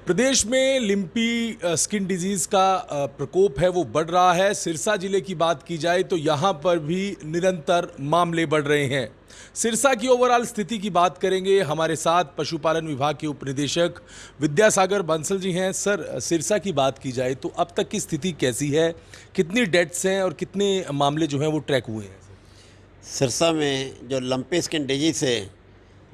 प्रदेश में lumpy skin disease का प्रकोप है वो बढ़ रहा है। सिरसा जिले की बात की जाए तो यहाँ पर भी निरंतर मामले बढ़ रहे हैं। सिरसा की ओवरऑल स्थिति की बात करेंगे। हमारे साथ पशुपालन विभाग के उप निदेशक विद्यासागर बंसल जी हैं। सर, सिरसा की बात की जाए तो अब तक की स्थिति कैसी है, कितनी डेथ्स हैं और कितने मामले जो हैं वो ट्रैक हुए हैं? सिरसा में जो लंपी स्किन डिजीज से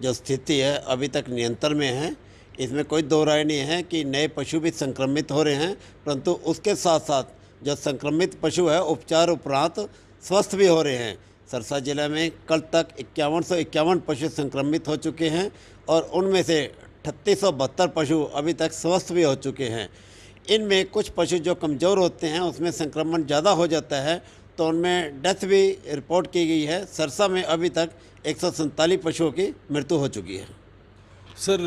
जो स्थिति है अभी तक नियंत्रण में है। इसमें कोई दो राय नहीं है कि नए पशु भी संक्रमित हो रहे हैं, परंतु उसके साथ साथ जो संक्रमित पशु है उपचार उपरांत स्वस्थ भी हो रहे हैं। सिरसा जिले में कल तक 5151 पशु संक्रमित हो चुके हैं और उनमें से 3672 पशु अभी तक स्वस्थ भी हो चुके हैं। इनमें कुछ पशु जो कमज़ोर होते हैं उसमें संक्रमण ज़्यादा हो जाता है, तो उनमें डेथ भी रिपोर्ट की गई है। सिरसा में अभी तक 147 पशुओं की मृत्यु हो चुकी है। सर,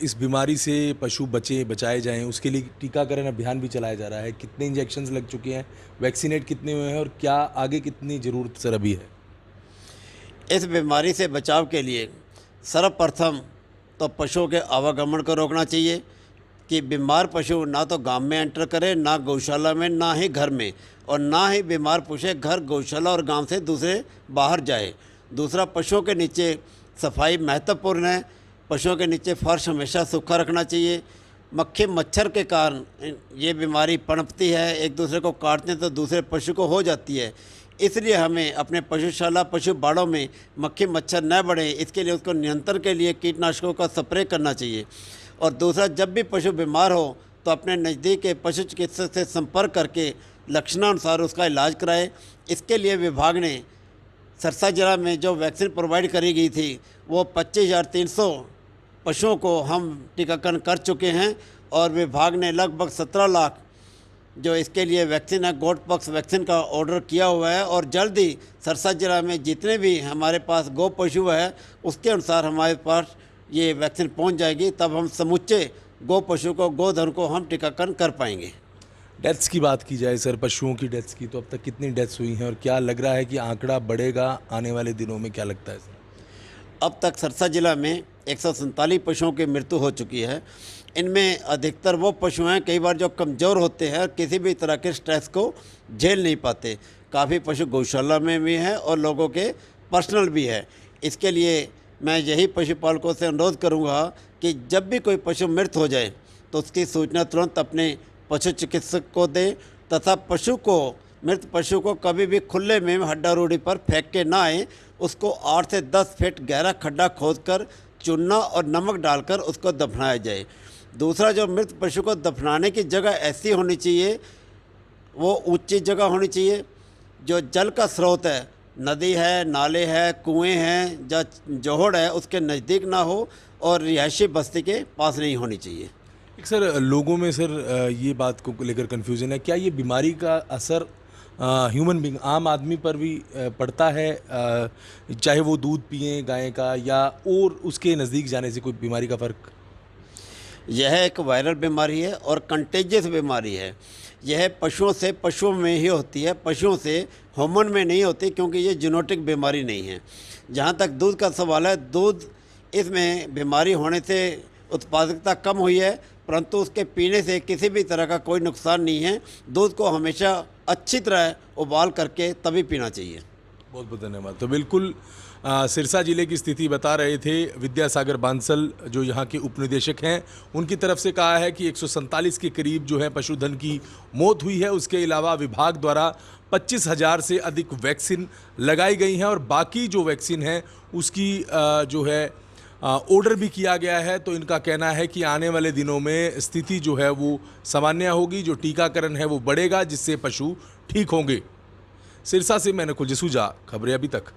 इस बीमारी से पशु बचाए जाएं उसके लिए टीकाकरण अभियान भी चलाया जा रहा है। कितने इंजेक्शन्स लग चुके हैं, वैक्सीनेट कितने हुए हैं और क्या आगे कितनी ज़रूरत सर अभी है? इस बीमारी से बचाव के लिए सर्वप्रथम तो पशुओं के आवागमन को रोकना चाहिए कि बीमार पशु ना तो गांव में एंटर करे, ना गौशाला में, ना ही घर में, और ना ही बीमार पशु घर, गौशाला और गांव से दूसरे बाहर जाए। दूसरा, पशुओं के नीचे सफाई महत्वपूर्ण है। पशुओं के नीचे फर्श हमेशा सूखा रखना चाहिए। मक्खी मच्छर के कारण ये बीमारी पनपती है, एक दूसरे को काटते हैं तो दूसरे पशु को हो जाती है। इसलिए हमें अपने पशुशाला पशु बाड़ों में मक्खी मच्छर न बढ़े, इसके लिए उसको नियंत्रण के लिए कीटनाशकों का स्प्रे करना चाहिए। और दूसरा, जब भी पशु बीमार हो तो अपने नज़दीक के पशु चिकित्सक से संपर्क करके लक्षणानुसार उसका इलाज कराए। इसके लिए विभाग ने सिरसा जिला में जो वैक्सीन प्रोवाइड करी गई थी वो 25,300 पशुओं को हम टीकाकरण कर चुके हैं और विभाग ने लगभग 17 लाख जो इसके लिए वैक्सीन है, गोट पॉक्स वैक्सीन का ऑर्डर किया हुआ है। और जल्द ही सिरसा जिला में जितने भी हमारे पास गो पशु है उसके अनुसार हमारे पास ये वैक्सीन पहुंच जाएगी, तब हम समूचे गो पशु को, गोधन को हम टीकाकरण कर पाएंगे। डेथ्स की बात की जाए सर, पशुओं की डेथ्स की, तो अब तक कितनी डेथ्स हुई हैं और क्या लग रहा है कि आंकड़ा बढ़ेगा आने वाले दिनों में? क्या लगता है सर? अब तक सिरसा जिला में 147 पशुओं की मृत्यु हो चुकी है। इनमें अधिकतर वो पशु हैं कई बार जो कमज़ोर होते हैं और किसी भी तरह के स्ट्रेस को झेल नहीं पाते। काफ़ी पशु गौशाला में भी हैं और लोगों के पर्सनल भी है। इसके लिए मैं यही पशुपालकों से अनुरोध करूंगा कि जब भी कोई पशु मृत हो जाए तो उसकी सूचना तुरंत अपने पशु चिकित्सक को दें तथा मृत पशु को कभी भी खुले में हड्डा रोड़ी पर फेंक के ना आए। उसको 8 से 10 फीट गहरा खड्डा खोदकर चूना और नमक डालकर उसको दफनाया जाए। दूसरा, जो मृत पशु को दफनाने की जगह ऐसी होनी चाहिए, वो ऊंची जगह होनी चाहिए। जो जल का स्रोत है, नदी है, नाले है, कुएं हैं, या जोहड़ है, उसके नज़दीक ना हो और रिहायशी बस्ती के पास नहीं होनी चाहिए। एक सर, लोगों में सर ये बात को लेकर कन्फ्यूज़न है, क्या ये बीमारी का असर ह्यूमन बींग आम आदमी पर भी पड़ता है, चाहे वो दूध पिए गाय का या और उसके नज़दीक जाने से कोई बीमारी का फ़र्क? यह एक वायरल बीमारी है और कंटेजियस बीमारी है। यह पशुओं से पशुओं में ही होती है, पशुओं से ह्यूमन में नहीं होती, क्योंकि ये जेनेटिक बीमारी नहीं है। जहाँ तक दूध का सवाल है, दूध इसमें बीमारी होने से उत्पादकता कम हुई है, परंतु उसके पीने से किसी भी तरह का कोई नुकसान नहीं है। दूध को हमेशा अच्छी तरह उबाल करके तभी पीना चाहिए। बहुत बहुत धन्यवाद। तो बिल्कुल सिरसा जिले की स्थिति बता रहे थे विद्यासागर बांसल, जो यहाँ के उपनिदेशक हैं। उनकी तरफ से कहा है कि 147 के करीब जो है पशुधन की मौत हुई है। उसके अलावा विभाग द्वारा 25,000 से अधिक वैक्सीन लगाई गई हैं और बाकी जो वैक्सीन है उसकी जो है ऑर्डर भी किया गया है। तो इनका कहना है कि आने वाले दिनों में स्थिति जो है वो सामान्य होगी, जो टीकाकरण है वो बढ़ेगा, जिससे पशु ठीक होंगे। सिरसा से मैं नकुल जसूजा, खबरें अभी तक।